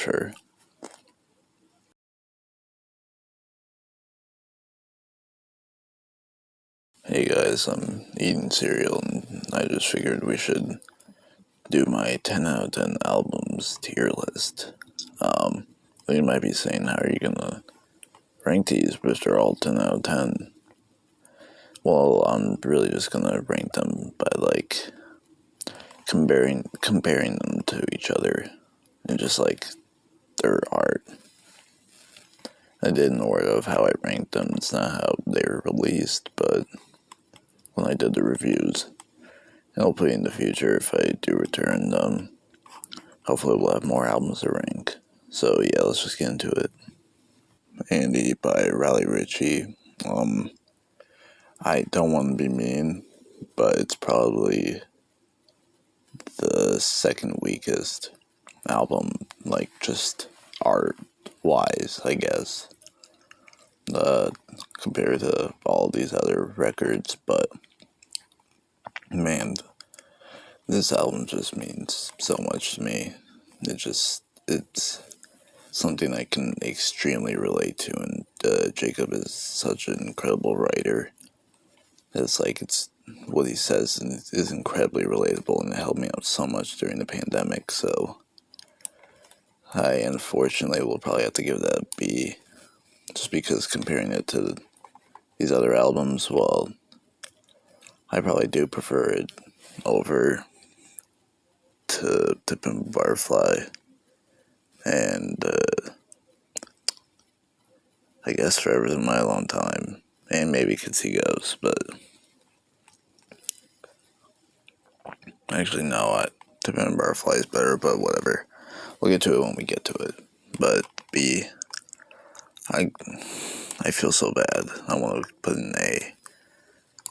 sure. Hey guys, I'm eating cereal and I just figured we should do my 10 out of 10 albums tier list. You might be saying, how are you gonna rank these, but they're all 10 out of 10? Well, I'm really just gonna rank them by, like, comparing them to each other and just, like, their art. I did in order of how I ranked them. It's not how they were released, but when I did the reviews. And hopefully in the future, if I do return them, hopefully we'll have more albums to rank. So yeah, let's just get into it. Andy by Riley Ritchie. I don't want to be mean, but it's probably the second weakest album, like just art wise, I guess, compared to all these other records. But man, this album just means so much to me. It's something I can extremely relate to, and Jacob is such an incredible writer. It's what he says is incredibly relatable, and it helped me out so much during the pandemic. So I unfortunately will probably have to give that a B, just because comparing it to these other albums, well, I probably do prefer it over to Pimp a Butterfly, and I guess Forever's in My Long Time, and maybe Kids He Goes, but actually no, To Pimp a Butterfly is better, but whatever. We'll get to it when we get to it. But B, I I feel so bad. I want to put an A.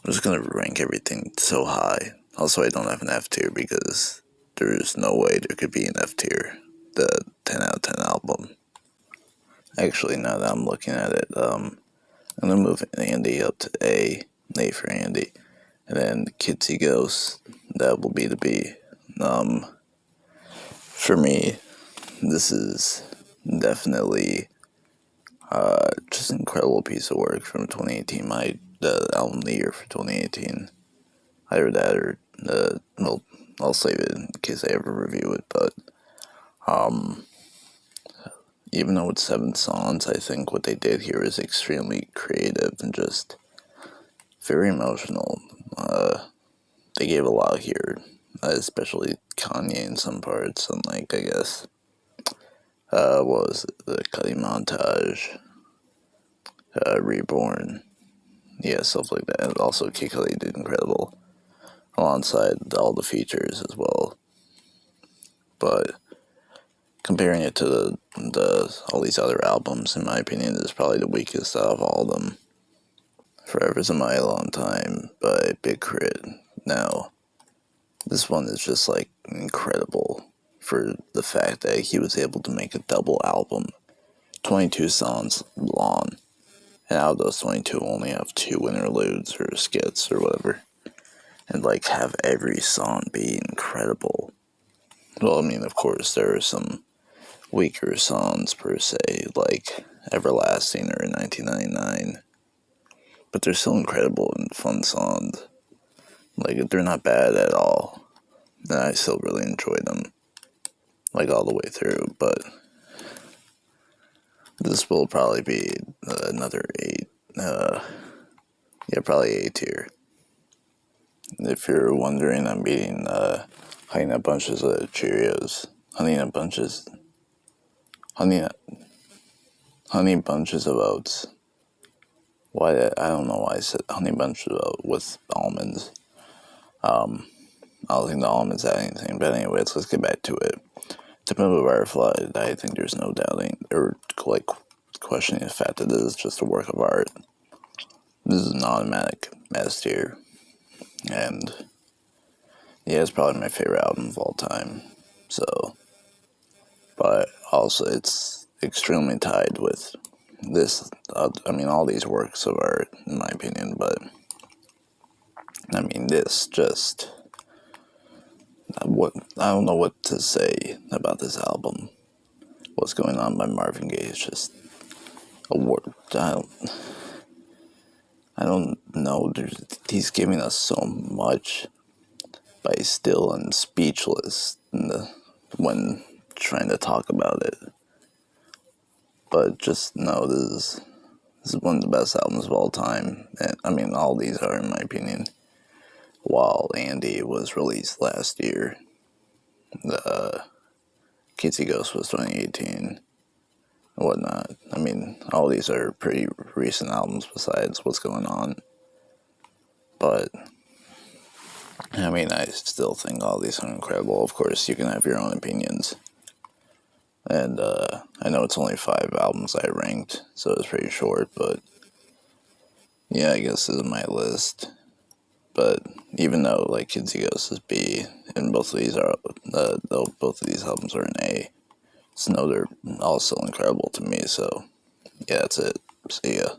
I'm just gonna rank everything so high. Also, I don't have an F tier because there's no way there could be an F tier. The 10 out of 10 album. Actually, now that I'm looking at it, I'm gonna move Andy up to A for Andy, and then Kids He Goes, that will be the B. For me, this is definitely just an incredible piece of work from 2018. The album of the year for 2018. Either that or well, I'll save it in case I ever review it. But even though it's 7 songs, I think what they did here is extremely creative and just very emotional. They gave a lot here, especially Kanye in some parts, and like I guess what was it, the Cutting Montage, Reborn, yeah, stuff like that. And also, Kid Cudi did incredible alongside all the features as well. But comparing it to the all these other albums, in my opinion, is probably the weakest out of all of them. Forever's in My Long Time by Big Crit. Now, this one is just like incredible for the fact that he was able to make a double album, 22 songs long, and out of those 22, only have 2 interludes or skits or whatever, and like have every song be incredible. Well, I mean, of course, there are some weaker songs per se, like Everlasting or 1999, but they're still incredible and fun songs. Like, they're not bad at all, and I still really enjoy them, like, all the way through. But this will probably be another 8. Yeah, probably A tier. If you're wondering, I'm eating Honey Nut Bunches of Cheerios. Honey Nut Bunches. Honey Bunches of Oats. Why? I don't know why I said Honey Bunches of Oats with almonds. I don't think the almonds add anything, but anyways, let's get back to it. To Pimp a Butterfly, I think there's no doubting or like questioning the fact that this is just a work of art. This is an automatic S tier, and yeah, it's probably my favorite album of all time. So, but also it's extremely tied with this. I mean, all these works of art, in my opinion, but I mean, this just what I don't know what to say about this album. What's Going On by Marvin Gaye is just a word. I don't know. He's giving us so much, but he's still speechless when trying to talk about it. But just know this is one of the best albums of all time. And, I mean, all these are, in my opinion. While Andy was released last year, the Kids See Ghosts was 2018, and whatnot. I mean, all these are pretty recent albums besides What's Going On. But, I mean, I still think all these are incredible. Of course, you can have your own opinions. And I know it's only 5 albums I ranked, so it's pretty short, but yeah, I guess this is my list. But even though like Kids See Ghosts is B, and both of these are though both of these albums are an A, know they're also incredible to me. So yeah, that's it. See ya.